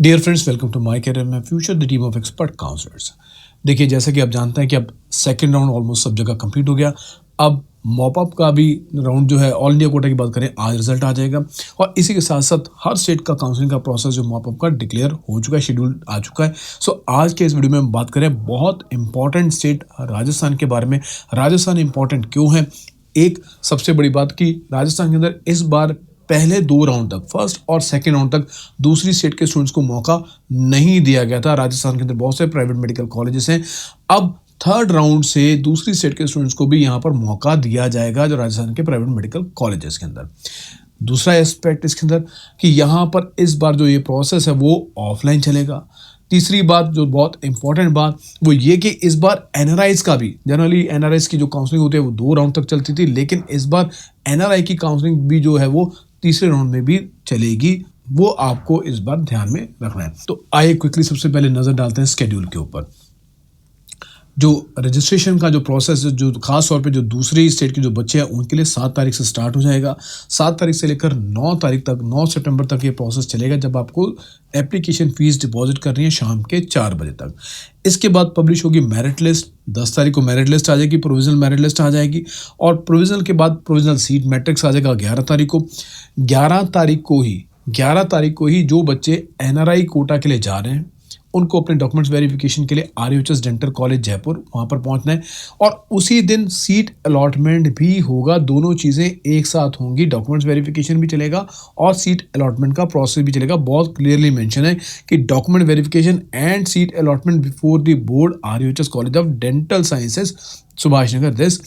Dear friends, welcome to my career में future the team of expert counsellors. देखिए, जैसा कि आप जानते हैं कि अब सेकंड राउंड ऑलमोस्ट सब जगह कंप्लीट हो गया। अब मॉपअप का भी राउंड जो है, ऑल इंडिया कोटा की बात करें, आज रिजल्ट आ जाएगा और इसी के साथ साथ हर स्टेट का काउंसलिंग का प्रोसेस जो मॉपअप का डिक्लेयर हो चुका है, शेड्यूल आ चुका है। सो आज के इस वीडियो में हम बात करें बहुत इंपॉर्टेंट स्टेट राजस्थान के बारे में। राजस्थान इंपॉर्टेंट क्यों है? एक सबसे बड़ी बात कि राजस्थान के अंदर इस बार पहले 2 राउंड तक, फर्स्ट और सेकंड राउंड तक, दूसरी स्टेट के स्टूडेंट्स को मौका नहीं दिया गया था। राजस्थान के अंदर बहुत से प्राइवेट मेडिकल कॉलेजेस हैं। अब थर्ड राउंड से दूसरी स्टेट के स्टूडेंट्स को भी यहाँ पर मौका दिया जाएगा, जो राजस्थान के प्राइवेट मेडिकल कॉलेजेस के अंदर। दूसरा एस्पेक्ट इसके अंदर कि यहाँ पर इस बार जो ये प्रोसेस है वो ऑफलाइन चलेगा। तीसरी बात, जो बहुत इंपॉर्टेंट बात, वो ये कि इस बार एनआरआईज का भी, जनरली एनआरआईज की जो काउंसलिंग होती है वो 2 राउंड तक चलती थी, लेकिन इस बार एनआरआई की काउंसलिंग भी जो है वो तीसरे राउंड में भी चलेगी। वो आपको इस बार ध्यान में रखना है। तो आइए क्विकली सबसे पहले नजर डालते हैं स्केड्यूल के ऊपर। जो रजिस्ट्रेशन का जो प्रोसेस है, जो खास तौर पे जो दूसरी स्टेट के जो बच्चे हैं उनके लिए 7 तारीख से स्टार्ट हो जाएगा। 7 तारीख से लेकर 9 तारीख तक, 9 सितंबर तक ये प्रोसेस चलेगा, जब आपको एप्लीकेशन फीस डिपॉजिट करनी है शाम के 4 बजे तक। इसके बाद पब्लिश होगी मेरिट लिस्ट। 10 तारीख को मेरिट लिस्ट आ जाएगी, प्रोविजनल मेरिट लिस्ट आ जाएगी और प्रोविजनल के बाद प्रोविजनल सीट मैट्रिक्स आ जाएगा 11 तारीख को। 11 तारीख को ही जो बच्चे एनआरआई कोटा के लिए जा रहे हैं उनको अपने डॉक्यूमेंट्स वेरिफिकेशन के लिए आरयूएचएस डेंटल कॉलेज जयपुर वहाँ पर पहुँचना है और उसी दिन सीट अलॉटमेंट भी होगा। दोनों चीज़ें एक साथ होंगी, डॉक्यूमेंट्स वेरिफिकेशन भी चलेगा और सीट अलॉटमेंट का प्रोसेस भी चलेगा। बहुत क्लियरली मेंशन है कि document verification and seat allotment before the board RUHS college of dental sciences Subhash Nagar this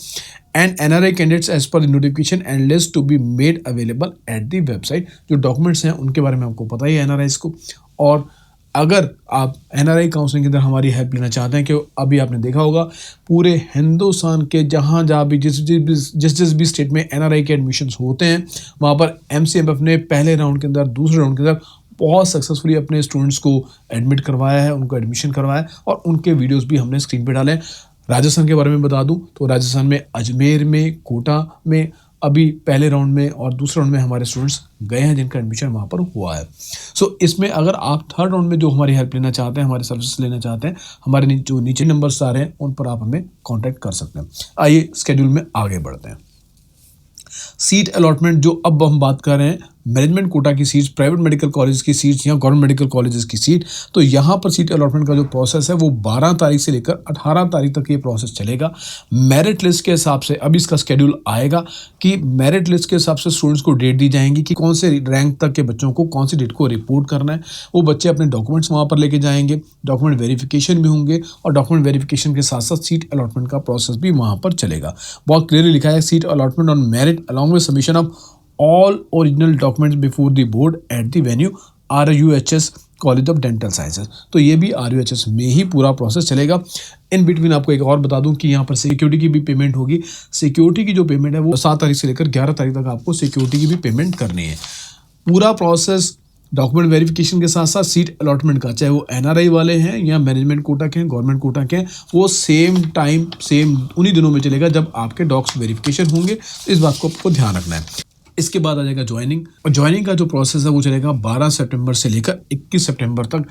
and NRI candidates as per the notification and list to be made available at the website। जो documents हैं उनके बारे में आपको पता ही है NRIs को। और अगर आप NRI काउंसलिंग के अंदर हमारी हेल्प लेना चाहते हैं, कि अभी आपने देखा होगा पूरे हिंदुस्तान के जहाँ भी जिस भी स्टेट में NRI के एडमिशन्स होते हैं, वहाँ पर MCMF ने पहले राउंड के अंदर, दूसरे राउंड के अंदर बहुत सक्सेसफुली अपने स्टूडेंट्स को एडमिट करवाया है, उनको एडमिशन करवाया है और उनके वीडियोज़ भी हमने स्क्रीन पर डाले हैं। राजस्थान के बारे में बता दूं तो राजस्थान में अजमेर में, कोटा में अभी पहले राउंड में और दूसरे राउंड में हमारे स्टूडेंट्स गए हैं जिनका एडमिशन वहाँ पर हुआ है। सो इसमें अगर आप थर्ड राउंड में जो हमारी हेल्प लेना चाहते हैं, हमारे सर्विस लेना चाहते हैं, हमारे जो नीचे नंबर्स आ रहे हैं उन पर आप हमें कॉन्टैक्ट कर सकते हैं। आइए स्केड्यूल में आगे बढ़ते हैं। सीट अलॉटमेंट जो अब हम बात कर रहे हैं, मैनेजमेंट कोटा की सीट्स, प्राइवेट मेडिकल कॉलेज की सीट्स या गवर्नमेंट मेडिकल कॉलेजेस की सीट, तो यहाँ पर सीट अलॉटमेंट का जो प्रोसेस है वो 12 तारीख से लेकर 18 तारीख तक ये प्रोसेस चलेगा। मेरिट लिस्ट के हिसाब से अब इसका स्केड्यूल आएगा कि मेरिट लिस्ट के हिसाब से स्टूडेंट्स को डेट दी जाएंगी कि कौन से रैंक तक के बच्चों को कौन सी डेट को रिपोर्ट करना है। वो बच्चे अपने डॉक्यूमेंट्स वहाँ पर लेके जाएंगे, डॉक्यूमेंट वेरिफिकेशन भी होंगे और डॉक्यूमेंट वेरिफिकेशन के साथ साथ सीट अलॉटमेंट का प्रोसेस भी वहाँ पर चलेगा। बहुत क्लियरली लिखा है, seat allotment on merit along with submission of all original documents before the board at the venue RUHS college of dental sciences. तो ये भी RUHS में ही पूरा प्रोसेस चलेगा। इन बिटवीन आपको एक और बता दूं कि यहाँ पर सिक्योरिटी की भी पेमेंट होगी। सिक्योरिटी की जो पेमेंट है वो 7 तारीख से लेकर 11 तारीख तक आपको सिक्योरिटी की भी पेमेंट करनी है। पूरा प्रोसेस डॉक्यूमेंट वेरिफिकेशन के साथ साथ सीट अलॉटमेंट का, चाहे वो NRI वाले हैं या मैनेजमेंट कोटा के हैं, गवर्नमेंट कोटा के हैं, वो सेम टाइम सेम उन्हीं दिनों में चलेगा जब आपके डॉक्स वेरिफिकेशन होंगे। तो इस बात को आपको ध्यान रखना है। इसके बाद आ जाएगा ज्वाइनिंग, और ज्वाइनिंग का जो प्रोसेस है वो चलेगा 12 सितंबर से लेकर 21 सितंबर तक।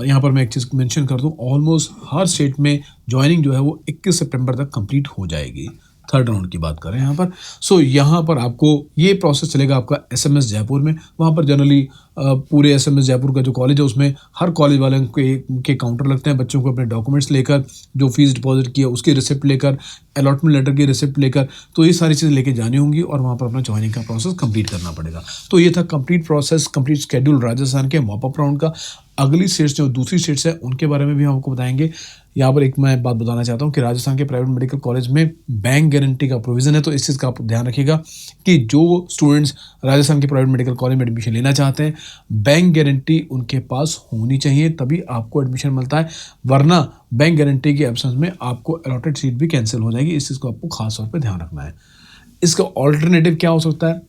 यहाँ पर मैं एक चीज़ मेंशन कर दूँ, ऑलमोस्ट हर स्टेट में ज्वाइनिंग जो है वो 21 सितंबर तक कंप्लीट हो जाएगी। थर्ड राउंड की बात करें यहाँ पर, सो यहाँ पर आपको ये प्रोसेस चलेगा आपका SMS जयपुर में। वहाँ पर जनरली पूरे SMS जयपुर का जो कॉलेज है उसमें हर कॉलेज वाले के काउंटर लगते हैं। बच्चों को अपने डॉक्यूमेंट्स लेकर, जो फीस डिपॉजिट की है उसकी रिसिप्ट लेकर, अलॉटमेंट लेटर की रिसिप्ट लेकर, तो ये सारी चीज़ें लेके जानी होंगी और वहाँ पर अपना ज्वाइनिंग का प्रोसेस कंप्लीट करना पड़ेगा। तो ये था complete process, complete schedule Rajasthan के मॉपअप राउंड का। अगली स्टेट्स जो दूसरी स्टेट्स है उनके बारे में भी हम आपको बताएंगे। यहाँ पर एक मैं बात बताना चाहता हूँ कि राजस्थान के प्राइवेट मेडिकल कॉलेज में बैंक गारंटी का प्रोविज़न है। तो इस चीज़ का आप ध्यान रखिएगा कि जो स्टूडेंट्स राजस्थान के प्राइवेट मेडिकल कॉलेज में एडमिशन लेना चाहते हैं, बैंक गारंटी उनके पास होनी चाहिए, तभी आपको एडमिशन मिलता है। वरना बैंक गारंटी के एब्सेंस में आपको अलॉटेड सीट भी कैंसिल हो जाएगी। इस चीज़ को आपको खास तौर पर ध्यान रखना है। इसका ऑल्टरनेटिव क्या हो सकता है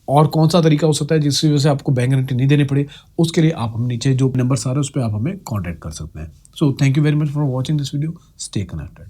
और कौन सा तरीका हो सकता है जिसकी वजह से आपको बैंक गारंटी नहीं देनी पड़े, उसके लिए आप हम नीचे जो नंबर आ रहे हैं उस पर आप हमें कॉन्टैक्ट कर सकते हैं। So thank you very much for watching this video. Stay connected.